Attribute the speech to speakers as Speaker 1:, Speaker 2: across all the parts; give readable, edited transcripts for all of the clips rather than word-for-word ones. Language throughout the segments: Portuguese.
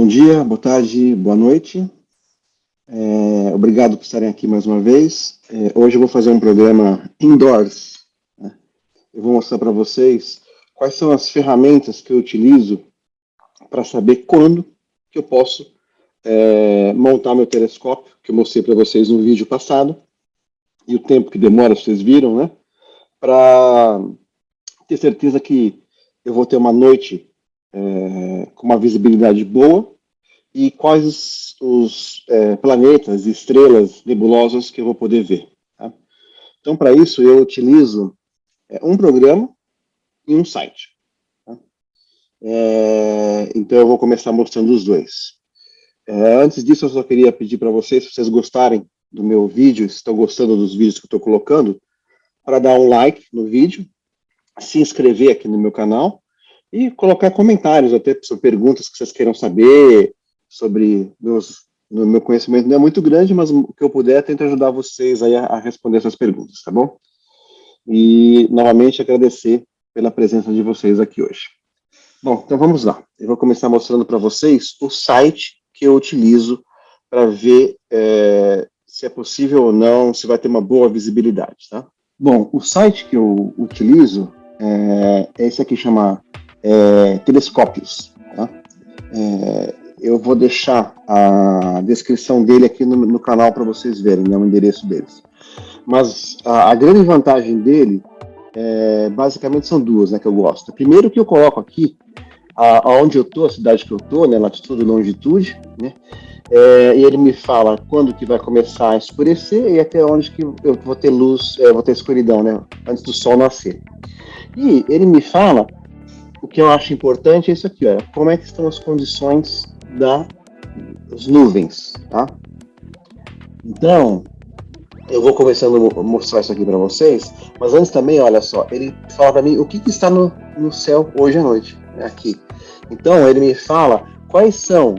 Speaker 1: Bom dia, boa tarde, boa noite. Obrigado por estarem aqui mais uma vez. Hoje eu vou fazer um programa indoors, né? Eu vou mostrar para vocês quais são as ferramentas que eu utilizo para saber quando que eu posso montar meu telescópio, que eu mostrei para vocês no vídeo passado, e o tempo que demora, vocês viram, né? Para ter certeza que eu vou ter uma noite com uma visibilidade boa e quais os planetas, estrelas, nebulosas que eu vou poder ver. Tá? Então, para isso, eu utilizo um programa e um site. Tá? Então, eu vou começar mostrando os dois. Antes disso, eu só queria pedir para vocês, se vocês gostarem do meu vídeo, se estão gostando dos vídeos que eu estou colocando, para dar um like no vídeo, se inscrever aqui no meu canal e colocar comentários, até sobre perguntas que vocês queiram saber, sobre no meu conhecimento não é muito grande, mas o que eu puder, tento ajudar vocês aí a responder essas perguntas, tá bom? E, novamente, agradecer pela presença de vocês aqui hoje. Bom, então vamos lá. Eu vou começar mostrando para vocês o site que eu utilizo para ver se é possível ou não, se vai ter uma boa visibilidade, tá? Bom, o site que eu utilizo é esse aqui, chama Telescópios, tá? Eu vou deixar a descrição dele aqui no canal para vocês verem, né, o endereço deles. Mas a grande vantagem dele, basicamente são duas, né, que eu gosto. Primeiro que eu coloco aqui, aonde eu estou, a cidade que eu estou, né, latitude e longitude, né, e ele me fala quando que vai começar a escurecer e até onde que eu vou ter luz, vou ter escuridão, né, antes do sol nascer. E ele me fala, o que eu acho importante é isso aqui, ó, como é que estão as condições das nuvens, tá? Então, eu vou começando a mostrar isso aqui para vocês, mas antes também, olha só, ele fala para mim o que está no céu hoje à noite, né, aqui. Então, ele me fala quais são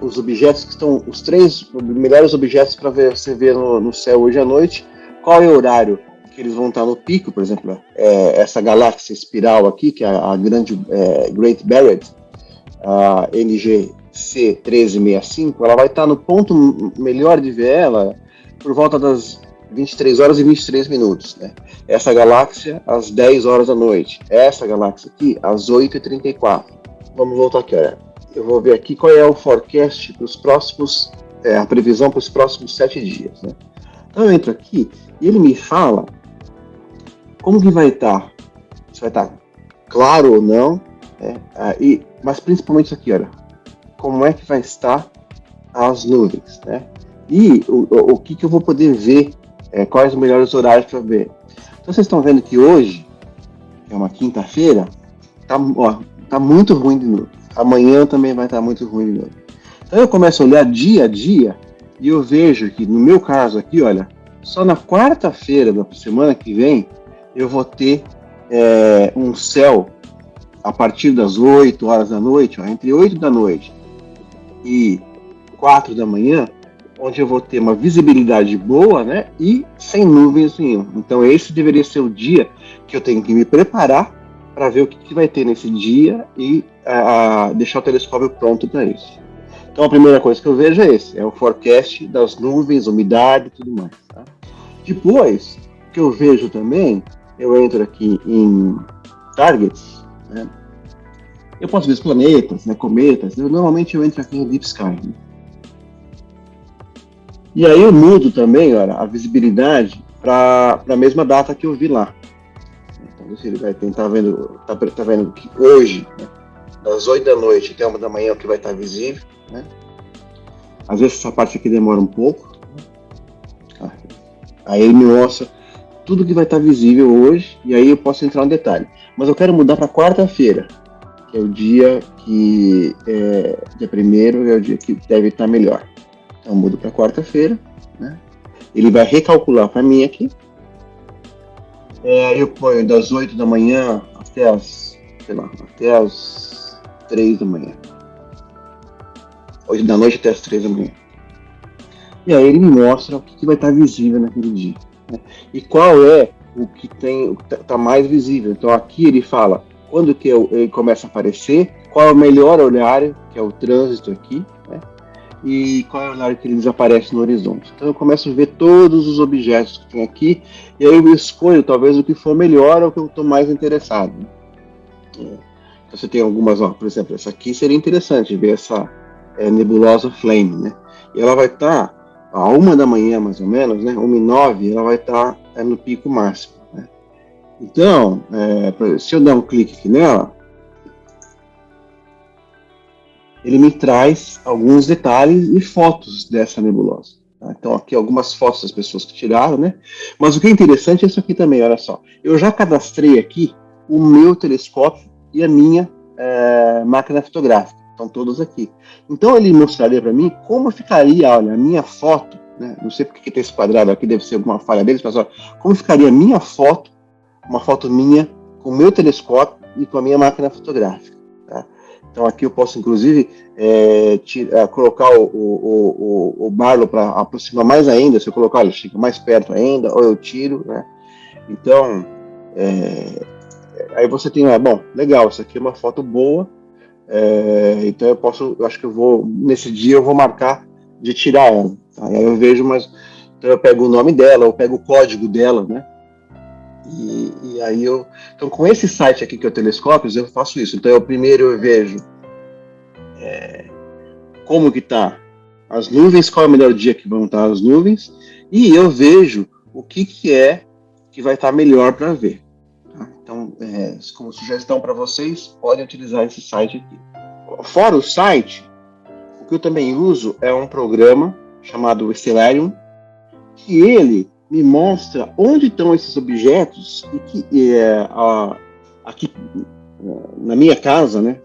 Speaker 1: os objetos que estão, os 3 melhores objetos para você ver no céu hoje à noite, qual é o horário que eles vão estar no pico, por exemplo, essa galáxia espiral aqui, que é a grande Great Barrier, a NGC 1365, ela vai estar no ponto melhor de ver ela por volta das 23 horas e 23 minutos. Né? Essa galáxia às 10 horas da noite. Essa galáxia aqui às 8h34. Vamos voltar aqui, olha. Eu vou ver aqui qual é o forecast para os próximos, a previsão para os próximos 7 dias. Né? Então eu entro aqui e ele me fala como que vai estar. Se vai estar claro ou não. Mas principalmente isso aqui, olha, como é que vai estar as nuvens, né? E o que eu vou poder ver, quais os melhores horários para ver. Então vocês estão vendo que hoje, é uma quinta-feira, tá muito ruim de novo. Amanhã também vai estar muito ruim de novo. Então eu começo a olhar dia a dia e eu vejo que, no meu caso aqui, olha, só na quarta-feira da semana que vem eu vou ter um céu a partir das 8 horas da noite, entre 8 da noite e 4 da manhã, onde eu vou ter uma visibilidade boa, né, e sem nuvens nenhuma. Então esse deveria ser o dia que eu tenho que me preparar para ver o que vai ter nesse dia e deixar o telescópio pronto para isso. Então a primeira coisa que eu vejo é o forecast das nuvens, umidade e tudo mais. Tá? Depois, o que eu vejo também, eu entro aqui em Targets, né? Eu posso ver os planetas, né, cometas. Normalmente eu entro aqui em Deep Sky. Né? E aí eu mudo também, olha, a visibilidade para a mesma data que eu vi lá. Então ele vai tentar vendo, tá vendo que hoje, né, das 8 da noite até 1 da manhã, o que vai estar visível. Né? Às vezes essa parte aqui demora um pouco. Aí ele me mostra tudo que vai estar visível hoje e aí eu posso entrar no detalhe. Mas eu quero mudar para quarta-feira, que é o dia que dia 1º é o dia que deve estar melhor. Então eu mudo para quarta-feira, né? Ele vai recalcular para mim aqui. Eu ponho das 8 da manhã até as 3 da manhã. 8 da noite até as 3 da manhã. E aí ele me mostra o que vai estar visível naquele dia. Né? E qual é o que está mais visível. Então aqui ele fala quando que ele começa a aparecer, qual é o melhor horário, que é o trânsito aqui, né? E qual é o horário que ele desaparece no horizonte. Então eu começo a ver todos os objetos que tem aqui, e aí eu escolho talvez o que for melhor ou o que eu estou mais interessado. Então você tem algumas, ó, por exemplo, essa aqui seria interessante ver essa nebulosa Flame, né? E ela vai estar a 1 da manhã, mais ou menos, né? 1h09, ela vai estar no pico máximo, né? Então, se eu der um clique aqui nela, ele me traz alguns detalhes e fotos dessa nebulosa. Tá? Então, aqui algumas fotos das pessoas que tiraram, né? Mas o que é interessante é isso aqui também, olha só. Eu já cadastrei aqui o meu telescópio e a minha máquina fotográfica. Estão todos aqui. Então, ele mostraria para mim como ficaria, olha, a minha foto, né? Não sei porque tem esse quadrado aqui, deve ser alguma falha deles, mas olha, como ficaria a minha foto, uma foto minha, com o meu telescópio e com a minha máquina fotográfica. Tá? Então aqui eu posso, inclusive, colocar o Barlow para aproximar mais ainda. Se eu colocar, ele fica mais perto ainda, ou eu tiro, né? Então, aí você tem, bom, legal, isso aqui é uma foto boa, então eu acho que nesse dia eu vou marcar de tirar ela. Tá? Aí eu vejo, então eu pego o nome dela, eu pego o código dela, né? E aí então com esse site aqui que é o Telescópios, eu faço isso. Então primeiro eu vejo como que tá as nuvens, qual é o melhor dia que vão estar as nuvens, e eu vejo o que vai estar melhor para ver. Tá? Então, como sugestão para vocês, podem utilizar esse site aqui. Fora o site, o que eu também uso é um programa chamado Stellarium, que ele me mostra onde estão esses objetos e que aqui na minha casa, né,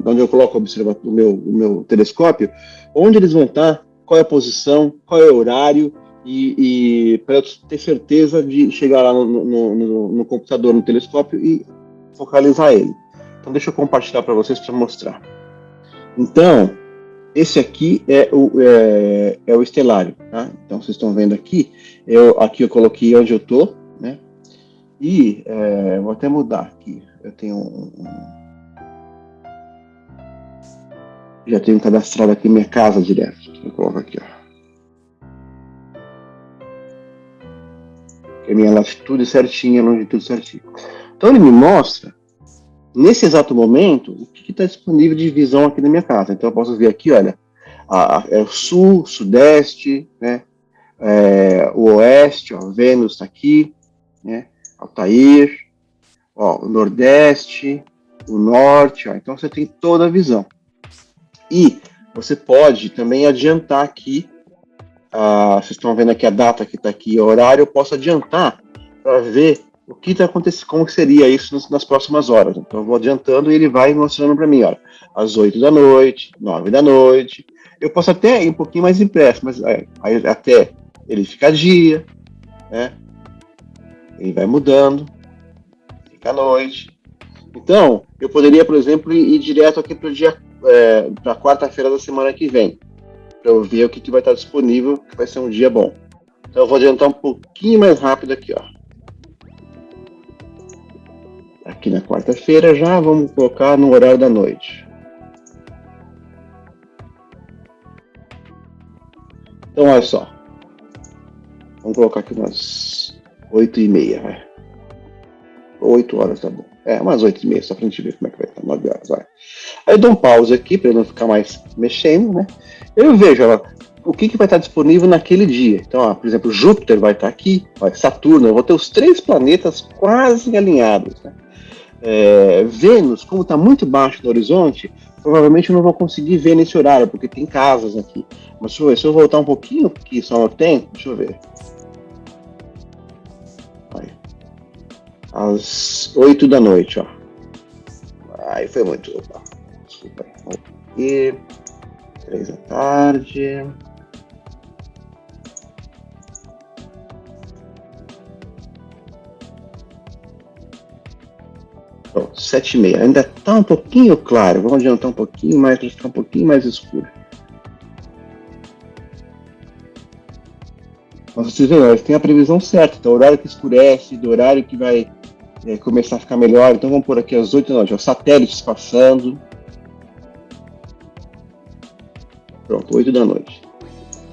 Speaker 1: onde eu coloco o meu telescópio, onde eles vão estar, qual é a posição, qual é o horário, e para eu ter certeza de chegar lá no computador, no telescópio e focalizar ele. Então deixa eu compartilhar para vocês para mostrar. Então, esse aqui é o Stellarium, tá? Então vocês estão vendo aqui, aqui eu coloquei onde eu estou, né? E vou até mudar aqui. Eu tenho já tenho cadastrado aqui minha casa direto. Eu coloco aqui, ó. Que é minha latitude certinha, longitude certinha. Então ele me mostra nesse exato momento o que está disponível de visão aqui na minha casa. Então eu posso ver aqui, olha, é o sul, sudeste, né? O oeste, ó, Vênus está aqui, né? Altair, ó, o nordeste, o norte, ó, então você tem toda a visão. E você pode também adiantar aqui, vocês estão vendo aqui a data que está aqui, o horário, eu posso adiantar para ver o que está acontecendo, como seria isso nas próximas horas. Então eu vou adiantando e ele vai mostrando para mim, olha, às 8 da noite, 9 da noite. Eu posso até ir um pouquinho mais impresso, mas aí até ele fica dia, né? Ele vai mudando, fica à noite. Então, eu poderia, por exemplo, ir direto aqui para quarta-feira da semana que vem, para eu ver o que vai estar disponível, que vai ser um dia bom. Então eu vou adiantar um pouquinho mais rápido aqui, ó. Aqui na quarta-feira já, vamos colocar no horário da noite. Então, olha só. Vamos colocar aqui umas 8h30, vai. 8 horas, tá bom. Umas 8h30, só pra gente ver como é que vai estar. 9 horas, vai. Aí eu dou um pause aqui, pra eu não ficar mais mexendo, né? Eu vejo, ó, o que vai estar disponível naquele dia. Então, ó, por exemplo, Júpiter vai estar aqui, ó, Saturno, eu vou ter os 3 planetas quase alinhados, né? Vênus, como está muito baixo no horizonte, provavelmente eu não vou conseguir ver nesse horário, porque tem casas aqui. Mas deixa eu ver, se eu voltar um pouquinho, que só no tempo, deixa eu ver. Aí. Às 8 da noite, ó. Aí foi muito. Opa. Desculpa aí. 3 da tarde. Pronto, 7h30. Ainda está um pouquinho claro. Vamos adiantar um pouquinho mais para ficar um pouquinho mais escuro. Mas vocês veem, eles têm a previsão certa. Então, o horário que escurece, do horário que vai começar a ficar melhor. Então, vamos por aqui às 8 da noite. Os satélites passando. Pronto, 8 da noite.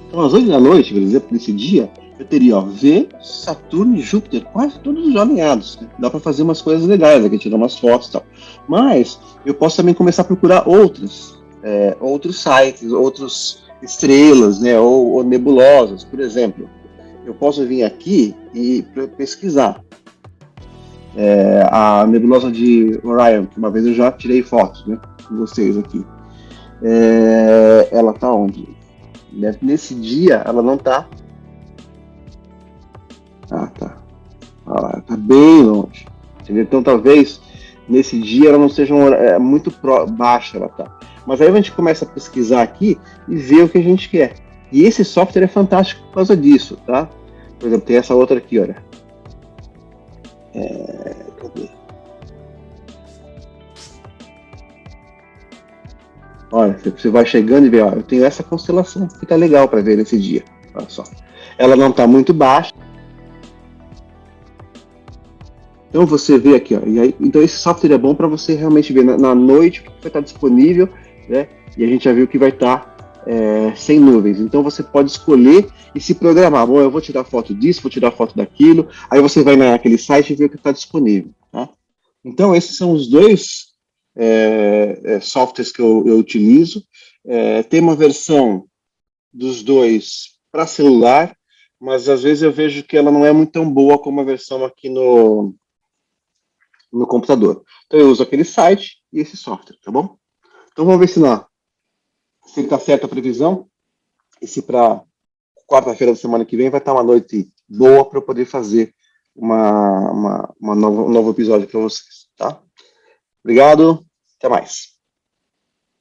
Speaker 1: Então, às 8 da noite, por exemplo, nesse dia, eu teria, ó, Vênus, Saturno e Júpiter, quase todos já alinhados. Né? Dá para fazer umas coisas legais aqui, tirar umas fotos e tal. Mas eu posso também começar a procurar outros sites, outras estrelas, né, ou nebulosas, por exemplo. Eu posso vir aqui e pesquisar a nebulosa de Orion, que uma vez eu já tirei fotos, né, com vocês aqui. Ela está onde? Nesse dia, ela não está. Ah, tá. Ela está bem longe. Entendeu? Então, talvez nesse dia ela não seja muito baixa, ela tá. Mas aí a gente começa a pesquisar aqui e ver o que a gente quer. E esse software é fantástico por causa disso, tá? Por exemplo, tem essa outra aqui, olha. Cadê? Olha, você vai chegando e vê, ó, eu tenho essa constelação que tá legal para ver nesse dia. Olha só. Ela não está muito baixa. Então você vê aqui, ó, e aí, então esse software é bom para você realmente ver na noite o que vai estar disponível, né? E a gente já viu que vai estar sem nuvens. Então você pode escolher e se programar. Bom, eu vou tirar foto disso, vou tirar foto daquilo. Aí você vai naquele site e vê o que está disponível. Tá? Então esses são os dois softwares que eu utilizo. Tem uma versão dos dois para celular, mas às vezes eu vejo que ela não é muito tão boa como a versão aqui no computador. Então eu uso aquele site e esse software, tá bom? Então vamos ver se está certa a previsão e se para quarta-feira da semana que vem vai estar uma noite boa para eu poder fazer um novo episódio para vocês, tá? Obrigado, até mais.